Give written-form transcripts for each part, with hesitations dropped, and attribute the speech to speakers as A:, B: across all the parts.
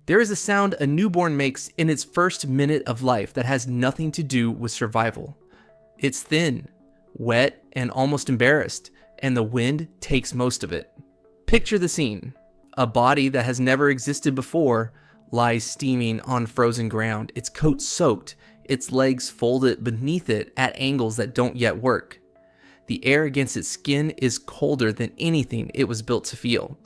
A: There is a sound a newborn makes in its first minute of life that has nothing to do with survival. It's thin, wet, and almost embarrassed, and the wind takes most of it. Picture the scene. A body that has never existed before lies steaming on frozen ground, its coat soaked, its legs folded beneath it at angles that don't yet work. The air against its skin is colder than anything it was built to feel.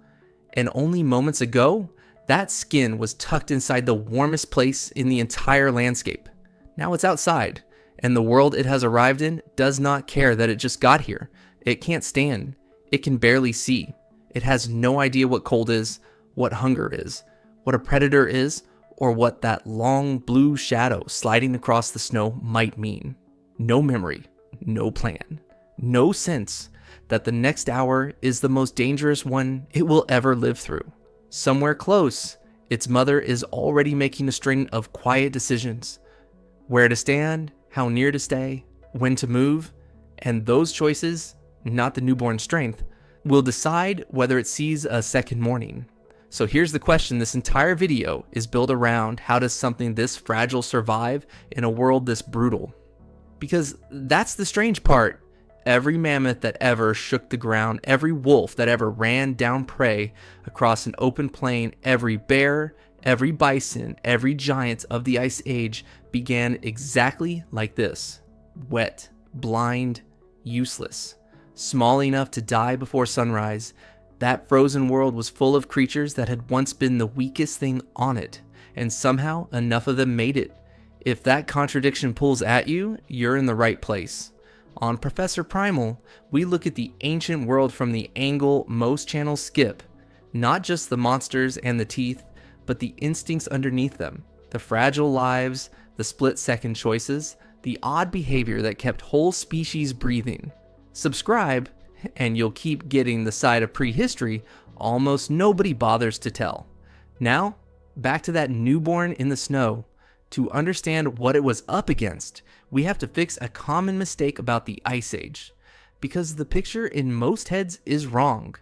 A: And only moments ago, that skin was tucked inside the warmest place in the entire landscape. Now it's outside, and the world it has arrived in does not care that it just got here. It can't stand. It can barely see. It has no idea what cold is, what hunger is, what a predator is, or what that long blue shadow sliding across the snow might mean. No memory, no plan, no sense that the next hour is the most dangerous one it will ever live through. Somewhere close, its mother is already making a string of quiet decisions. Where to stand, how near to stay, when to move, and those choices, not the newborn strength, will decide whether it sees a second morning. So here's the question this entire video is built around: how does something this fragile survive in a world this brutal? Because that's the strange part. Every mammoth that ever shook the ground, every wolf that ever ran down prey across an open plain, every bear, every bison, every giant of the Ice Age began exactly like this: wet, blind, useless, small enough to die before sunrise. That frozen world was full of creatures that had once been the weakest thing on it, and somehow enough of them made it. If that contradiction pulls at you, you're in the right place. On Professor Primal, we look at the ancient world from the angle most channels skip. Not just the monsters and the teeth, but the instincts underneath them, the fragile lives, the split-second choices, the odd behavior that kept whole species breathing. Subscribe, and you'll keep getting the side of prehistory almost nobody bothers to tell. Now, back to that newborn in the snow. To understand what it was up against, we have to fix a common mistake about the Ice Age, because the picture in most heads is wrong.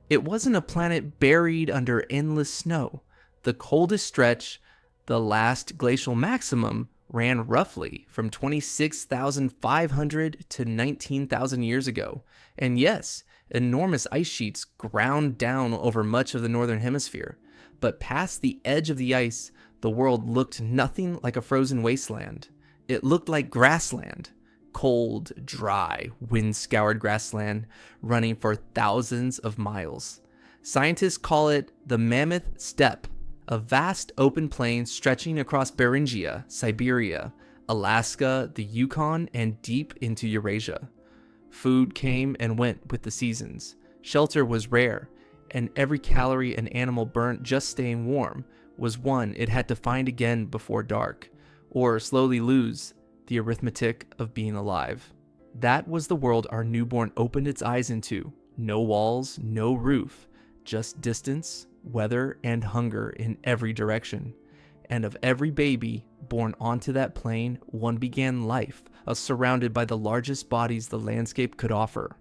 A: It wasn't a planet buried under endless snow. The coldest stretch, the last glacial maximum, ran roughly from 26,500 to 19,000 years ago. And yes, enormous ice sheets ground down over much of the northern hemisphere. But past the edge of the ice, the world looked nothing like a frozen wasteland. It looked like grassland. Cold, dry, wind-scoured grassland running for thousands of miles. Scientists call it the Mammoth Steppe, a vast open plain stretching across Beringia, Siberia, Alaska, the Yukon, and deep into Eurasia. Food came and went with the seasons. Shelter was rare, and every calorie an animal burnt just staying warm was one it had to find again before dark, or slowly lose the arithmetic of being alive. That was the world our newborn opened its eyes into. No walls, no roof, just distance, weather, and hunger in every direction. And of every baby born onto that plain, one began life, surrounded by the largest bodies the landscape could offer.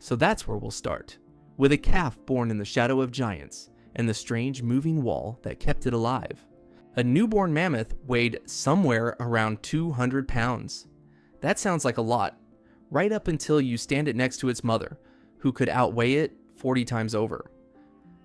A: So that's where we'll start, with a calf born in the shadow of giants, and the strange moving wall that kept it alive. A newborn mammoth weighed somewhere around 200 pounds. That sounds like a lot, right up until you stand it next to its mother, who could outweigh it 40 times over.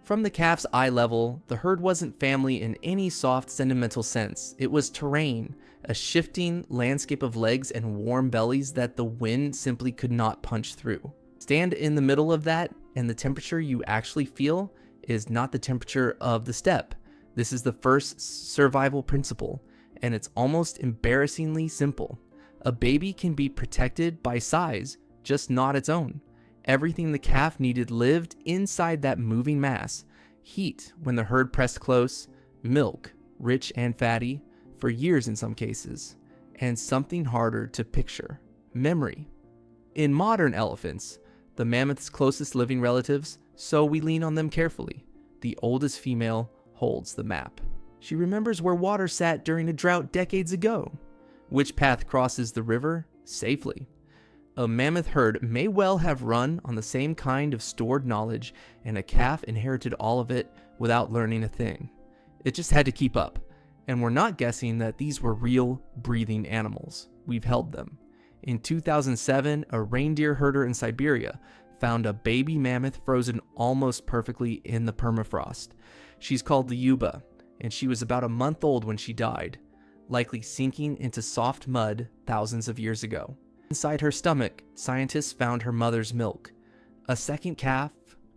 A: From the calf's eye level, the herd wasn't family in any soft, sentimental sense. It was terrain, a shifting landscape of legs and warm bellies that the wind simply could not punch through. Stand in the middle of that, and the temperature you actually feel is not the temperature of the steppe. This is the first survival principle, and it's almost embarrassingly simple. A baby can be protected by size, just not its own. Everything the calf needed lived inside that moving mass. Heat when the herd pressed close, milk, rich and fatty, for years in some cases, and something harder to picture: memory. In modern elephants, the mammoth's closest living relatives, so we lean on them carefully. The oldest female holds the map. She remembers where water sat during a drought decades ago, which path crosses the river safely. A mammoth herd may well have run on the same kind of stored knowledge, and a calf inherited all of it without learning a thing. It just had to keep up. And we're not guessing that these were real, breathing animals. We've held them. In 2007, a reindeer herder in Siberia found a baby mammoth frozen almost perfectly in the permafrost. She's called Lyuba, and she was about a month old when she died, likely sinking into soft mud thousands of years ago. Inside her stomach, scientists found her mother's milk. A second calf,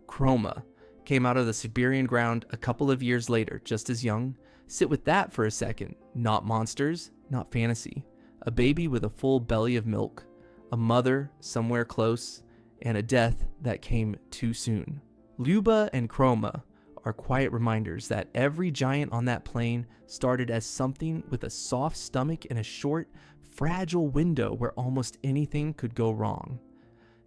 A: Chroma, came out of the Siberian ground a couple of years later, just as young. Sit with that for a second. Not monsters, not fantasy. A baby with a full belly of milk, a mother somewhere close, and a death that came too soon. Lyuba and Chroma are quiet reminders that every giant on that plain started as something with a soft stomach and a short, fragile window where almost anything could go wrong.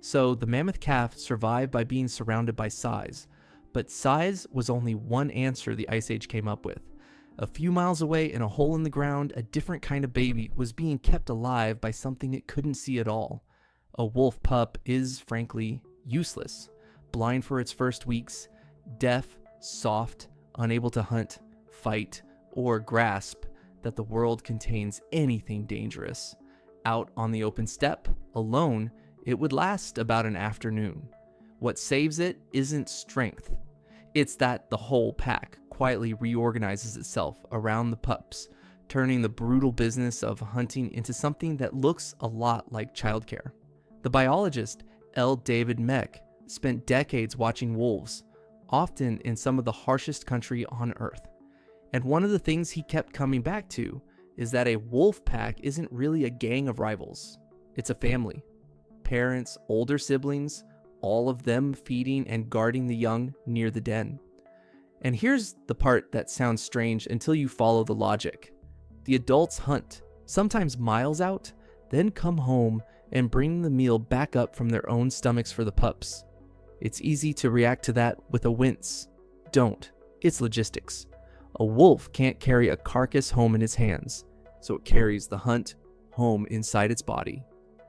A: So the mammoth calf survived by being surrounded by size, but size was only one answer the Ice Age came up with. A few miles away in a hole in the ground, a different kind of baby was being kept alive by something it couldn't see at all. A wolf pup is, frankly, useless, blind for its first weeks, deaf, soft, unable to hunt, fight, or grasp that the world contains anything dangerous. Out on the open steppe, alone, it would last about an afternoon. What saves it isn't strength. It's that the whole pack quietly reorganizes itself around the pups, turning the brutal business of hunting into something that looks a lot like childcare. The biologist L. David Mech spent decades watching wolves, often in some of the harshest country on earth. And one of the things he kept coming back to is that a wolf pack isn't really a gang of rivals. It's a family. Parents, older siblings, all of them feeding and guarding the young near the den. And here's the part that sounds strange until you follow the logic. The adults hunt, sometimes miles out, then come home and bring the meal back up from their own stomachs for the pups. It's easy to react to that with a wince. Don't. It's logistics. A wolf can't carry a carcass home in its hands, so it carries the hunt home inside its body.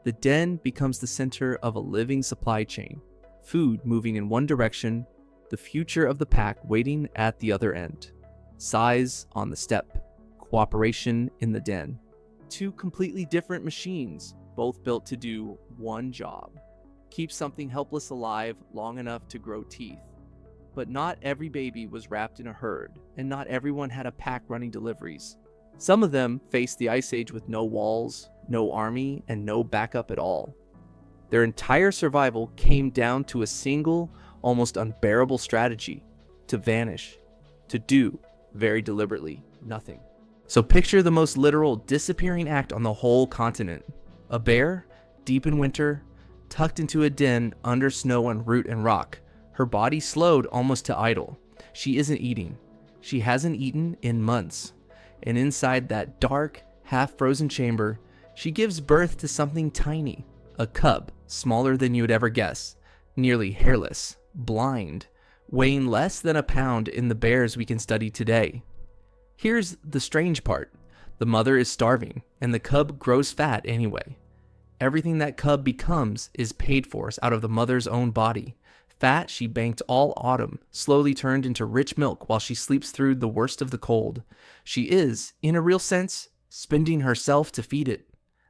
A: The den becomes the center of a living supply chain, food moving in one direction, the future of the pack waiting at the other end. Size on the steppe, cooperation in the den. Two completely different machines, both built to do one job. Keep something helpless alive long enough to grow teeth. But not every baby was wrapped in a herd, and not everyone had a pack running deliveries. Some of them faced the Ice Age with no walls, no army, and no backup at all. Their entire survival came down to a single, almost unbearable strategy: to vanish, to do, very deliberately, nothing. So picture the most literal disappearing act on the whole continent. A bear, deep in winter, tucked into a den under snow on root and rock, her body slowed almost to idle. She isn't eating. She hasn't eaten in months. And inside that dark, half-frozen chamber, she gives birth to something tiny, a cub, smaller than you would ever guess, nearly hairless, blind, weighing less than a pound in the bears we can study today. Here's the strange part. The mother is starving, and the cub grows fat anyway. Everything that cub becomes is paid for out of the mother's own body. Fat she banked all autumn, slowly turned into rich milk while she sleeps through the worst of the cold. She is, in a real sense, spending herself to feed it.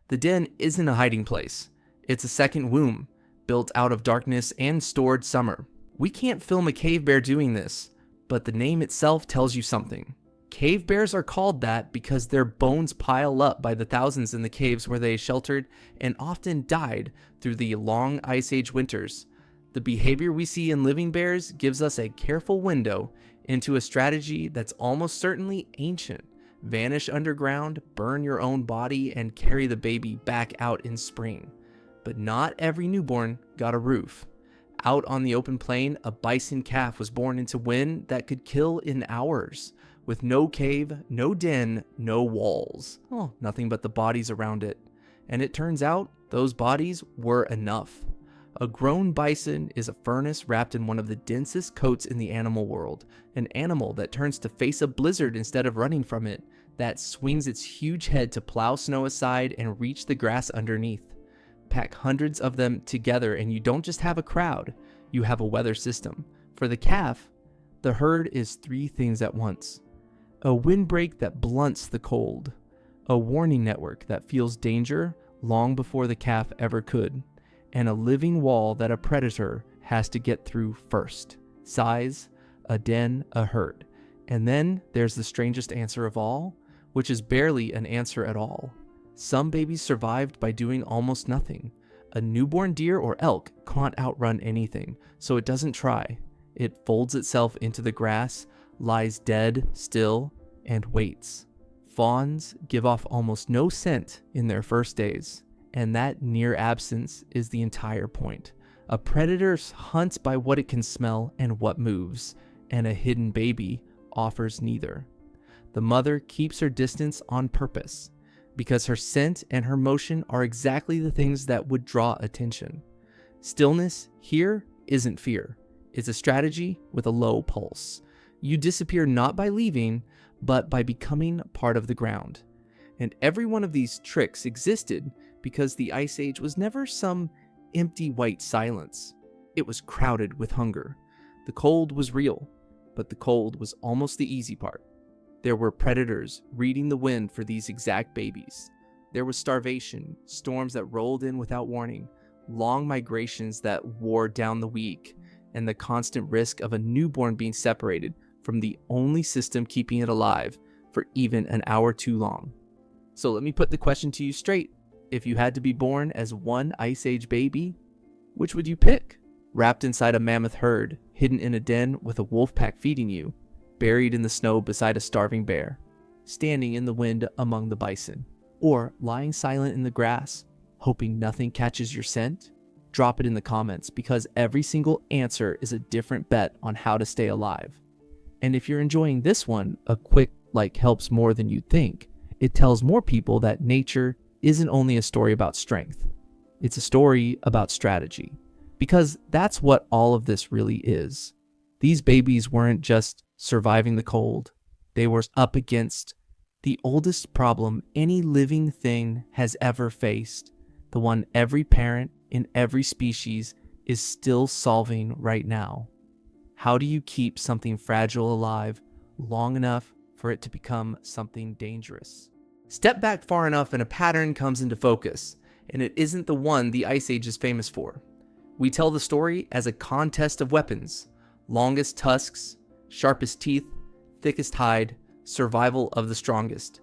A: The den isn't a hiding place. It's a second womb, built out of darkness and stored summer. We can't film a cave bear doing this, but the name itself tells you something. Cave bears are called that because their bones pile up by the thousands in the caves where they sheltered and often died through the long Ice Age winters. The behavior we see in living bears gives us a careful window into a strategy that's almost certainly ancient. Vanish underground, burn your own body, and carry the baby back out in spring. But not every newborn got a roof. Out on the open plain, a bison calf was born into wind that could kill in hours, with no cave, no den, no walls. Oh, nothing but the bodies around it. And it turns out those bodies were enough. A grown bison is a furnace wrapped in one of the densest coats in the animal world, an animal that turns to face a blizzard instead of running from it, that swings its huge head to plow snow aside and reach the grass underneath. Pack hundreds of them together and you don't just have a crowd, you have a weather system. For the calf, the herd is three things at once. A windbreak that blunts the cold. A warning network that feels danger long before the calf ever could. And a living wall that a predator has to get through first. Size, a den, a herd. And then there's the strangest answer of all, which is barely an answer at all. Some babies survived by doing almost nothing. A newborn deer or elk can't outrun anything, so it doesn't try. It folds itself into the grass, lies dead, still, and waits. Fawns give off almost no scent in their first days, and that near absence is the entire point. A predator hunts by what it can smell and what moves, and a hidden baby offers neither. The mother keeps her distance on purpose, because her scent and her motion are exactly the things that would draw attention. Stillness here isn't fear. It's a strategy with a low pulse. You disappear not by leaving, but by becoming part of the ground. And every one of these tricks existed because the Ice Age was never some empty white silence. It was crowded with hunger. The cold was real, but the cold was almost the easy part. There were predators reading the wind for these exact babies. There was starvation, storms that rolled in without warning, long migrations that wore down the weak, and the constant risk of a newborn being separated from the only system keeping it alive for even an hour too long. So let me put the question to you straight. If you had to be born as one Ice Age baby, which would you pick? Wrapped inside a mammoth herd, hidden in a den with a wolf pack feeding you, buried in the snow beside a starving bear, standing in the wind among the bison, or lying silent in the grass, hoping nothing catches your scent? Drop it in the comments, because every single answer is a different bet on how to stay alive. And if you're enjoying this one, a quick like helps more than you'd think. It tells more people that nature isn't only a story about strength. It's a story about strategy. Because that's what all of this really is. These babies weren't just surviving the cold. They were up against the oldest problem any living thing has ever faced. The one every parent in every species is still solving right now. How do you keep something fragile alive long enough for it to become something dangerous? Step back far enough and a pattern comes into focus, and it isn't the one the Ice Age is famous for. We tell the story as a contest of weapons: longest tusks, sharpest teeth, thickest hide, survival of the strongest.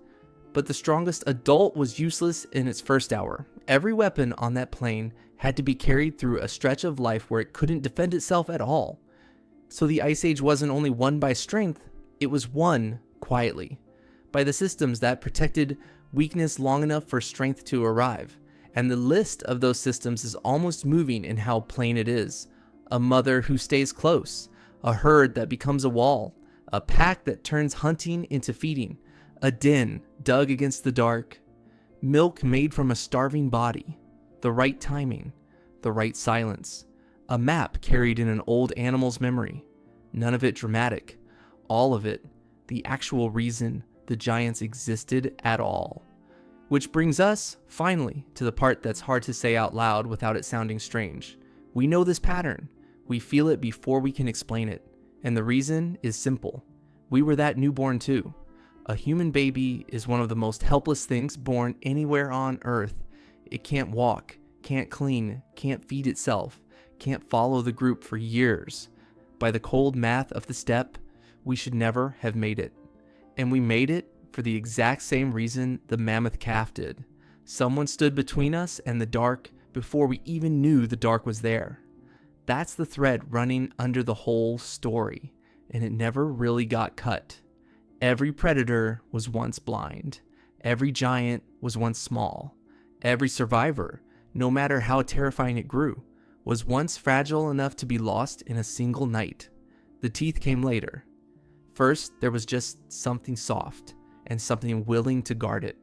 A: But the strongest adult was useless in its first hour. Every weapon on that plane had to be carried through a stretch of life where it couldn't defend itself at all. So the Ice Age wasn't only won by strength, it was won quietly, by the systems that protected weakness long enough for strength to arrive. And the list of those systems is almost moving in how plain it is. A mother who stays close, a herd that becomes a wall, a pack that turns hunting into feeding, a den dug against the dark, milk made from a starving body, the right timing, the right silence, a map carried in an old animal's memory. None of it dramatic, all of it the actual reason the giants existed at all. Which brings us, finally, to the part that's hard to say out loud without it sounding strange. We know this pattern. We feel it before we can explain it. And the reason is simple. We were that newborn too. A human baby is one of the most helpless things born anywhere on Earth. It can't walk, can't clean, can't feed itself, can't follow the group for years. By the cold math of the steppe, we should never have made it. And we made it for the exact same reason the mammoth calf did. Someone stood between us and the dark before we even knew the dark was there. That's the thread running under the whole story, and it never really got cut. Every predator was once blind. Every giant was once small. Every survivor, no matter how terrifying it grew, was once fragile enough to be lost in a single night. The teeth came later. First, there was just something soft and something willing to guard it.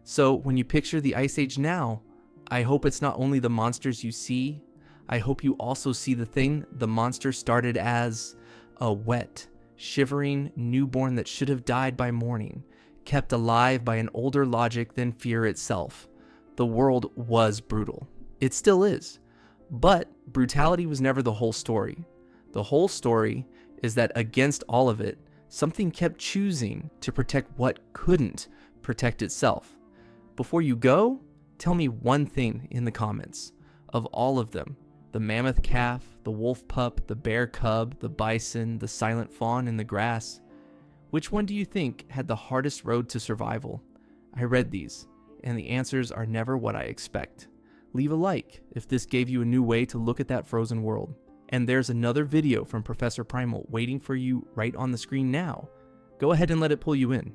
A: So when you picture the Ice Age now, I hope it's not only the monsters you see, I hope you also see the thing the monster started as: a wet, shivering newborn that should have died by morning, kept alive by an older logic than fear itself. The world was brutal. It still is. But brutality was never the whole story. The whole story is that against all of it, Something kept choosing to protect what couldn't protect itself. Before you go, tell me one thing in the comments. Of all of them, the mammoth calf, the wolf pup, the bear cub, the bison, the silent fawn in the grass, which one do you think had the hardest road to survival? I read these, and the answers are never what I expect. Leave a like if this gave you a new way to look at that frozen world. And there's another video from Professor Primal waiting for you right on the screen now. Go ahead and let it pull you in.